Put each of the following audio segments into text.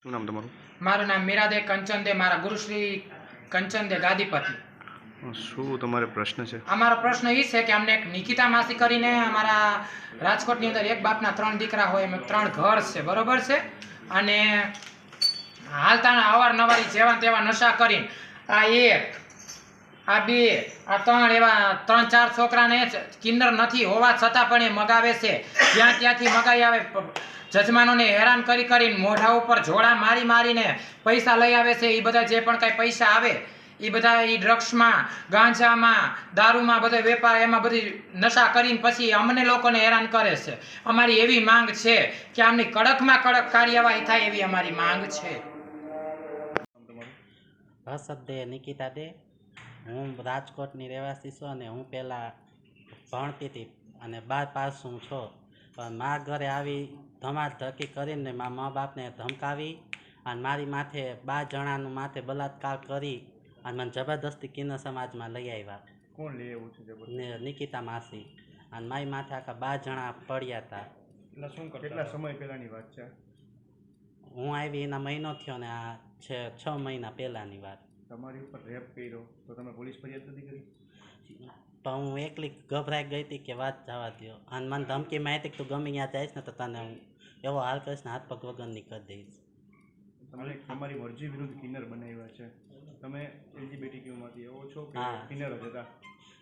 શું નામ તમારું? મારું નામ મીરાદે કંચનદે, મારા ગુરુશ્રી કંચનદે ગાદીપતિ. શું તમારે પ્રશ્ન છે? અમારો પ્રશ્ન એ છે કે અમને એક નિકિતા માસી કરીને અમારા રાજકોટની અંદર એક બાપના 3 દીકરા હોય, એમ 3 ઘર છે, બરોબર છે. અને હાલતાના અવારનવાર જેવા તેવા નશા કરીને આ 1 આ 2 આ 3 એવા 3-4 છોકરાને કિન્નર નથી હોવા છતાં પણ એ મગાવે છે. ત્યાંથી મગાઈ આવે, જજમાનોને હેરાન કરીને મોઢા ઉપર જોડા મારીને પૈસા લઈ આવે છે. એ બધા જે પણ કાંઈ પૈસા આવે એ બધા એ ડ્રગ્સમાં, ગાંજામાં, દારૂમાં બધો વેપાર, એમાં બધી નશા કરીને પછી અમને લોકોને હેરાન કરે છે. અમારી એવી માંગ છે કે આમની કડકમાં કડક કાર્યવાહી થાય એવી અમારી માંગ છે. હર્ષદ દે, નિકિતા દે. હું રાજકોટની રહેવાસી છું અને હું પહેલાં ભણતી હતી અને 12 પાસ હું છું. પણ મારા ઘરે આવી ધમાધકી કરીને મારા મા બાપને ધમકાવી અને મારી માથે 12 જણાનું માથે બલાત્કાર કરી અને મને જબરદસ્તી કિન્નર સમાજમાં લઈ આવ્યા. કોણ લઈ આવ્યું છે? નિકિતા માસી. અને મારી માથે આખા 12 જણા પડ્યા હતા. કેટલા સમય પહેલાની વાત છે? હું આવી એના મહિનો થયો ને આ છે 6 મહિના પહેલાંની વાત. તમારી ઉપર રેપ કર્યો તો તમે પોલીસ ફરિયાદ નથી કરી? તો હું એકલી ગભરાઈ ગઈ હતી કે વાત જવા દો. અને મને ધમકી મારી હતી કે તું ગમે ત્યાં જઈશ ને તો તને હું એવો હાલ કરીશ ને હાથ પગ વગરની કરી દઈશ. તમારી મરજી વિરુદ્ધ કિન્નર બનાવ્યા છે. તમે એલજીબીટીક્યુમાંથી એવો છો કે હા. કિન્નર જ હતા?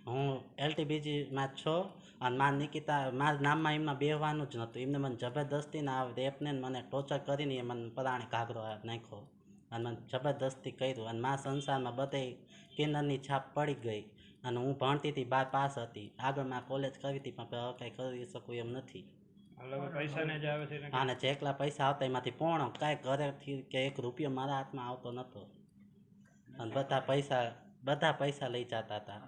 હું LTBGમાં છું અને મારા નિકિતા મારા નામમાં એમના બેહવાનું જ નહોતું. એમને મને જબરદસ્તીને આ રેપને મને ટોર્ચર કરીને એ મને પરાણે ઘાઘરો નાખ્યો અને મને જબરદસ્તી કર્યું. અને મારા સંસારમાં બધે કિન્નરની છાપ પડી ગઈ. અને હું ભણતી હતી, 12 પાસ હતી, આગળ માં કોલેજ કરી હતી, પણ હવે કંઈ કરી શકું એમ નથી. અને જેટલા પૈસા આવતા એમાંથી પોણો કાંઈ ઘરેથી કે 1 રૂપિયો મારા હાથમાં આવતો નહોતો. અને બધા પૈસા લઈ જતા હતા.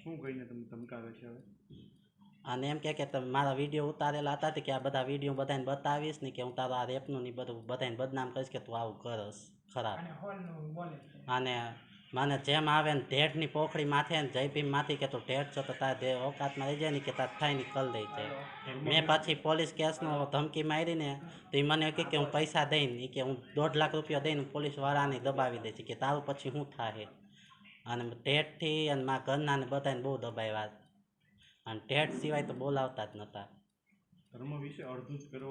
શું કહીને તમે ધમકાવે છે હવે? અને એમ કે તમે મારા વિડીયો ઉતારેલા હતા કે આ બધા વિડીયો બધાને બતાવીશ ને કે હું તારા આ રેપનું ને બધું બધાને બદનામ કરીશ કે તું આવું કરસ ખરાબ. અને મને જેમ આવે ને ઢેઢની પોખડી માથે ને જય ભીમ માંથી કે તું ઢેઢ છો તો તારે ઓકાતમાં રહી જાય ને કે તાર થાય ને કરી દઈ છે. મેં પછી પોલીસ કેસનો ધમકી મારી ને તો એ મને કહે કે હું પૈસા દઈને કે હું 1.5 લાખ રૂપિયા દઈને પોલીસ વાળાને દબાવી દે છે કે તારું પછી શું થાય. અને ઢેઢથી અને મારા ઘરનાને બધાને બહુ દબાવ્યા અને ઢેઢ સિવાય તો બોલાવતા જ નહોતા. ધર્મ વિશે અડધું જ કરો.